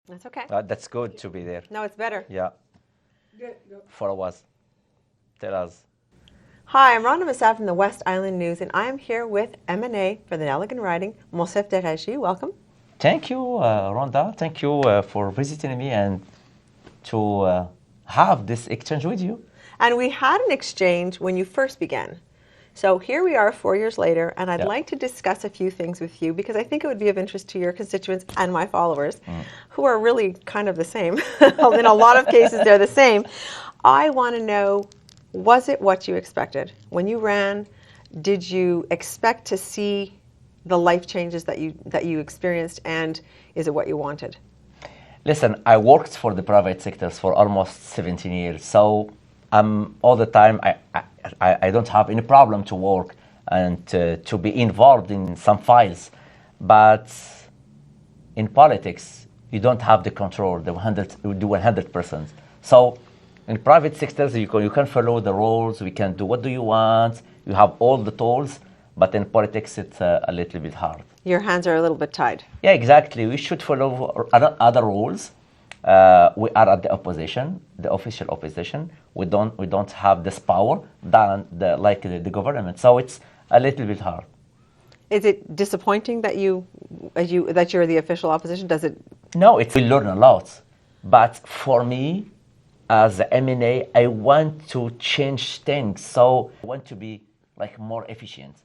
That's okay. That's good to be there. No, it's better. Yeah. Follow us. Tell us. Hi, I'm Rhonda Massad from the West Island News, and I am here with MNA for the Nelligan riding, Monsef Derraji. Welcome. Thank you, Rhonda. Thank you for visiting me and to have this exchange with you. And we had an exchange when you first began. So here we are 4 years later, and I'd like to discuss a few things with you because I think it would be of interest to your constituents and my followers, who are really kind of the same. In a lot of cases, they're the same. I want to know, was it what you expected? When you ran, did you expect to see the life changes that you experienced, and is it what you wanted? Listen, I worked for the private sectors for almost 17 years, so all the time I don't have any problem to work and to be involved in some files, but in politics you don't have the control, the 100%. So in private sectors you can follow the rules, we can do what do you want, you have all the tools, but in politics it's a little bit hard. Your hands are a little bit tied. Yeah, exactly. We should follow other rules. We are at the opposition, the official opposition. We don't have this power than the government. So it's a little bit hard. Is it disappointing that you're the official opposition? Does it? No, we learn a lot. But for me, as the MNA, I want to change things. So I want to be more efficient.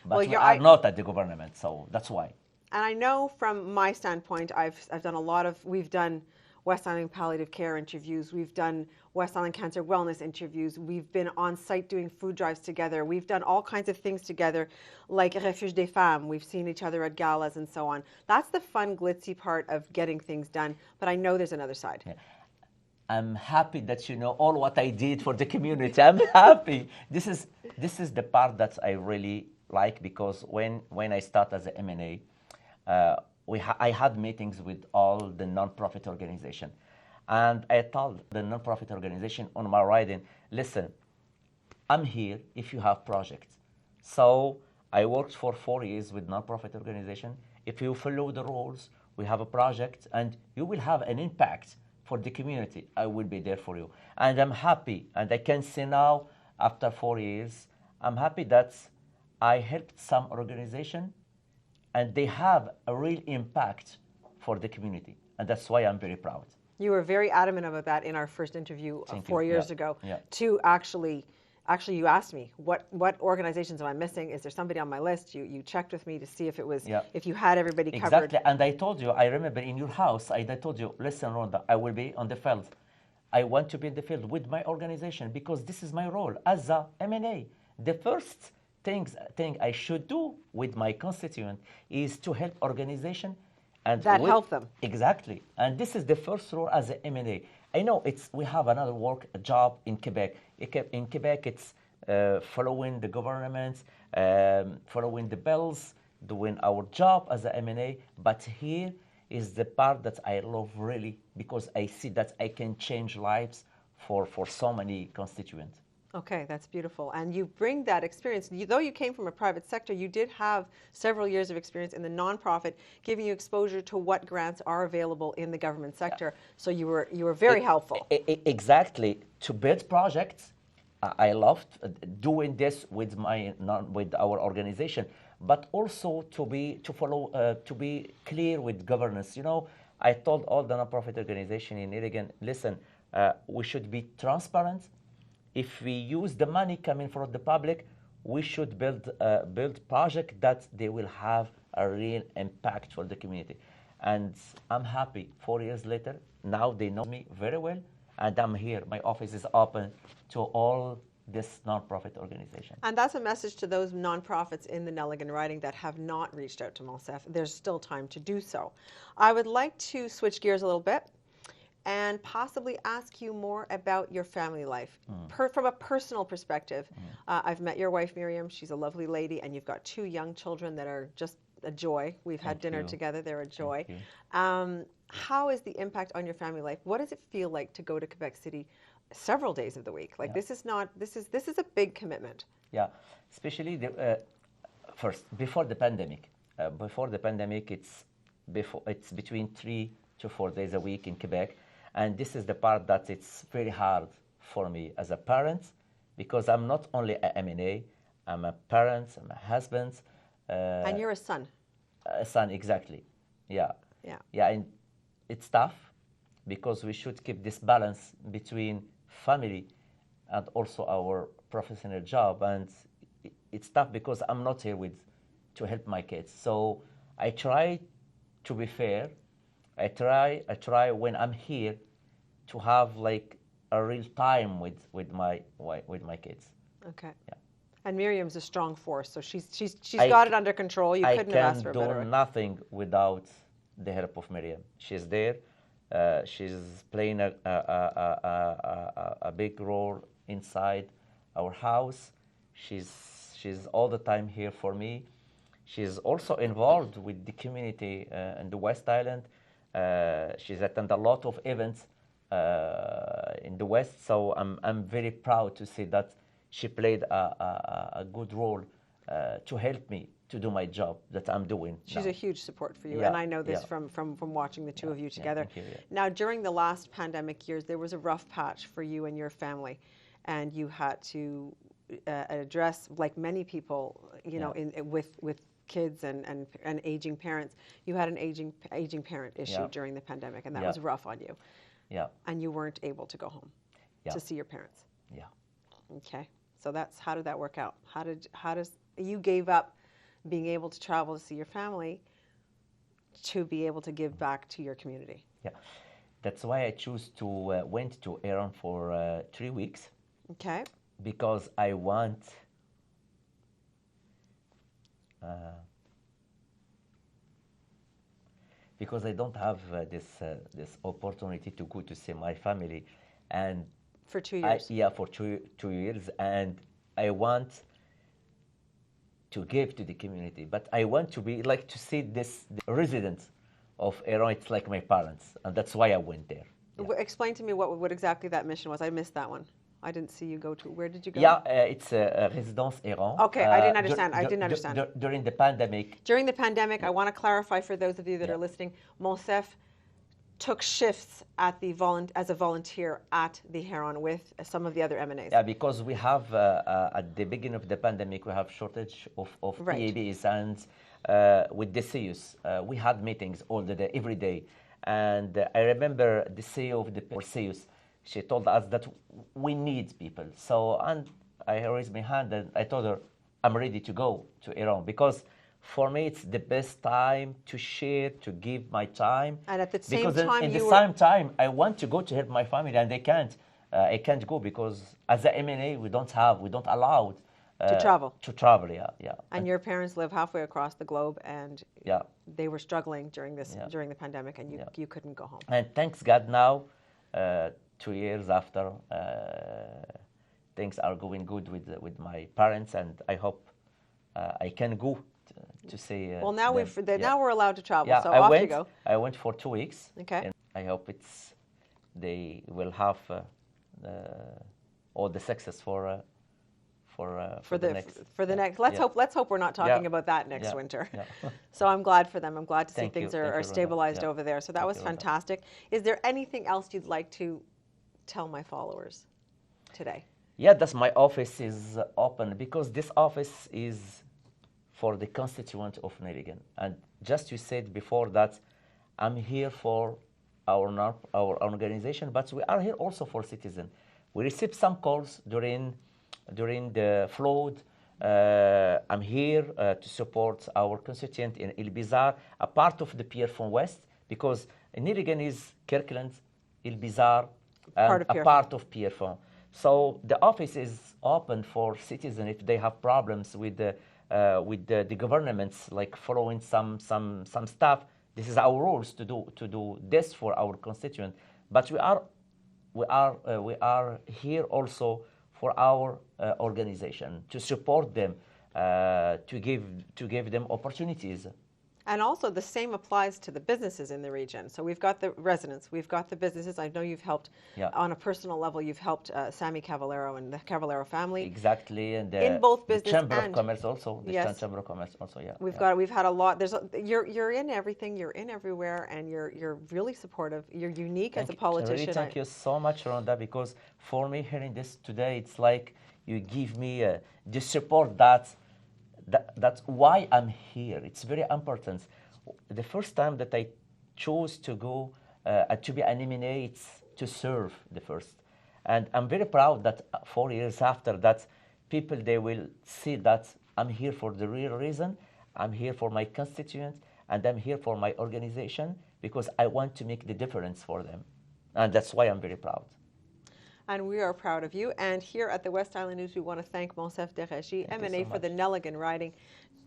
But we are not at the government, so that's why. And I know from my standpoint, I've done we've done West Island palliative care interviews, we've done West Island cancer wellness interviews, we've been on site doing food drives together, we've done all kinds of things together, like Refuge des Femmes, we've seen each other at galas and so on. That's the fun, glitzy part of getting things done, but I know there's another side. Yeah. I'm happy that you know all what I did for the community. I'm happy. This is the part that I really like, because when I start as an MNA, I had meetings with all the non-profit organization, and I told the non-profit organization on my riding, listen, I'm here if you have projects. So I worked for 4 years with non-profit organization. If you follow the rules, we have a project and you will have an impact for the community. I will be there for you. And I'm happy, and I can say now, after 4 years, I'm happy that I helped some organization and they have a real impact for the community. And that's why I'm very proud. You were very adamant about that in our first interview 4 years ago. Yeah. To actually you asked me, what organizations am I missing? Is there somebody on my list? You checked with me to see if it was, if you had everybody covered. Exactly, and I told you, I remember in your house, I told you, listen, Rhonda, I will be on the field. I want to be in the field with my organization because this is my role as a MNA. The first thing I should do with my constituent is to help organization and help them. Exactly, and this is the first role as an MNA. I know we have another job in Quebec. In Quebec, it's following the government, following the bills, doing our job as a MNA. But here is the part that I love really, because I see that I can change lives for so many constituents. Okay, that's beautiful. And you bring that experience. Though you came from a private sector, you did have several years of experience in the nonprofit, giving you exposure to what grants are available in the government sector. So you were very helpful. Exactly. To build projects, I loved doing this with our organization, but also to be clear with governance. You know, I told all the nonprofit organization in Nelligan, listen, we should be transparent. If we use the money coming from the public, we should build projects that they will have a real impact for the community. And I'm happy 4 years later, now they know me very well, and I'm here. My office is open to all this nonprofit organization. And that's a message to those nonprofits in the Nelligan riding that have not reached out to Monsef. There's still time to do so. I would like to switch gears a little bit and possibly ask you more about your family life from a personal perspective. I've met your wife, Miriam. She's a lovely lady, and you've got 2 young children that are just a joy. We've had dinner together. They're a joy. How is the impact on your family life? What does it feel like to go to Quebec City several days of the week? Like this is a big commitment. Yeah, especially first before the pandemic. It's between 3 to 4 days a week in Quebec. And this is the part that it's very hard for me as a parent, because I'm not only a MNA, I'm a parent, I'm a husband. And you're a son. A son, exactly. Yeah. Yeah. Yeah, and it's tough because we should keep this balance between family and also our professional job. And it's tough because I'm not here to help my kids. So I try to be fair. I try when I'm here to have like a real time with my kids. Okay. Yeah. And Miriam's a strong force, so she's I got c- it under control. You I couldn't have asked for can a do better way. nothing without the help of Miriam. She's there. She's playing a big role inside our house. She's all the time here for me. She's also involved with the community in the West Island. She's attended a lot of events in the West, so I'm very proud to see that she played a good role to help me to do my job that I'm doing She's now. a huge support for you, Yeah, and I know this yeah. from watching the two of you together. thank you, yeah. Now, during the last pandemic years, there was a rough patch for you and your family, and you had to address, like many people, you know, with kids and aging parents. You had an aging parent issue Yeah. during the pandemic, and that Yeah. was rough on you, Yeah, and you weren't able to go home Yeah. to see your parents. yeah. Okay, so how did that work out? How does you gave up being able to travel to see your family to be able to give back to your community? Yeah, that's why I choose to went to Iran for 3 weeks, Okay, because I want because I don't have this opportunity to go to see my family, and for 2 years. yeah, for 2 years, and I want to give to the community, but I want to be like to see the residents of Iran. It's like my parents, and that's why I went there. Yeah. Explain to me what exactly that mission was. I missed that one. I didn't see you go to. Where did you go? Yeah, it's Residence Iran. Okay, I didn't understand. I didn't understand. During the pandemic. During the pandemic, I want to clarify for those of you that are listening, Monsef took shifts at as a volunteer at the Heron with some of the other MNAs. Yeah, because we have, at the beginning of the pandemic, we have shortage of Right. PABs, and with the CEOs, we had meetings all the day, every day. And I remember the CEO of the CEOs, she told us that we need people. So, and I raised my hand and I told her, I'm ready to go to Iran, because for me it's the best time to share, to give my time. And at the same because time, in the same time, I want to go to help my family, and I can't go because as a MNA we don't allow to travel. To travel, yeah. And your parents live halfway across the globe, and Yeah. they were struggling during Yeah. during the pandemic, and you couldn't go home. And thanks God now, 2 years after, things are going good with my parents, and I hope I can go to see. Well, now them. now we're allowed to travel, Yeah, so off you go. I went for 2 weeks. Okay. And I hope they will have all the success for the next. Let's hope we're not talking Yeah. about that next Yeah. winter. Yeah. So I'm glad for them. I'm glad to see Thank you. things Thank you, are Rhonda. stabilized Yeah. over there. So that Thank was you, Rhonda. fantastic. Is there anything else you'd like to tell my followers today? Yeah, that's my office is open, because this office is for the constituent of Nelligan. And just you said before that I'm here for our organization, but we are here also for citizens. We received some calls during the flood. I'm here to support our constituent in Il Bizarre, a part of the Pierrefonds West, because Nelligan is Kirkland, Il Bizarre, and a part of Pierrefonds. So the office is open for citizens if they have problems with the governments, like following some stuff. This is our rules to do this for our constituent. But we are here also for our organization, to support them, to give them opportunities. And also the same applies to the businesses in the region. So we've got the residents, we've got the businesses. I know you've helped Yeah. on a personal level, you've helped Sammy Cavallero and the Cavallero family. Exactly, and in both the business Chamber of and Commerce also. The yes, Chamber of Commerce also. Yeah. we've had a lot. You're in everything, you're in everywhere, and you're really supportive. You're unique as a politician. Really, thank you so much, Rhonda, because for me hearing this today, it's like you give me the support that's why I'm here. It's very important. The first time that I chose to go to be an MNA, it's to serve the first. And I'm very proud that 4 years after that, people, they will see that I'm here for the real reason. I'm here for my constituents, and I'm here for my organization because I want to make the difference for them. And that's why I'm very proud. And we are proud of you. And here at the West Island News, we want to thank Monsef Derraji, MNA for the Nelligan riding,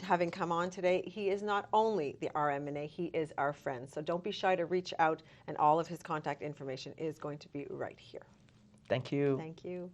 having come on today. He is not only our MNA, he is our friend. So don't be shy to reach out, and all of his contact information is going to be right here. Thank you. Thank you.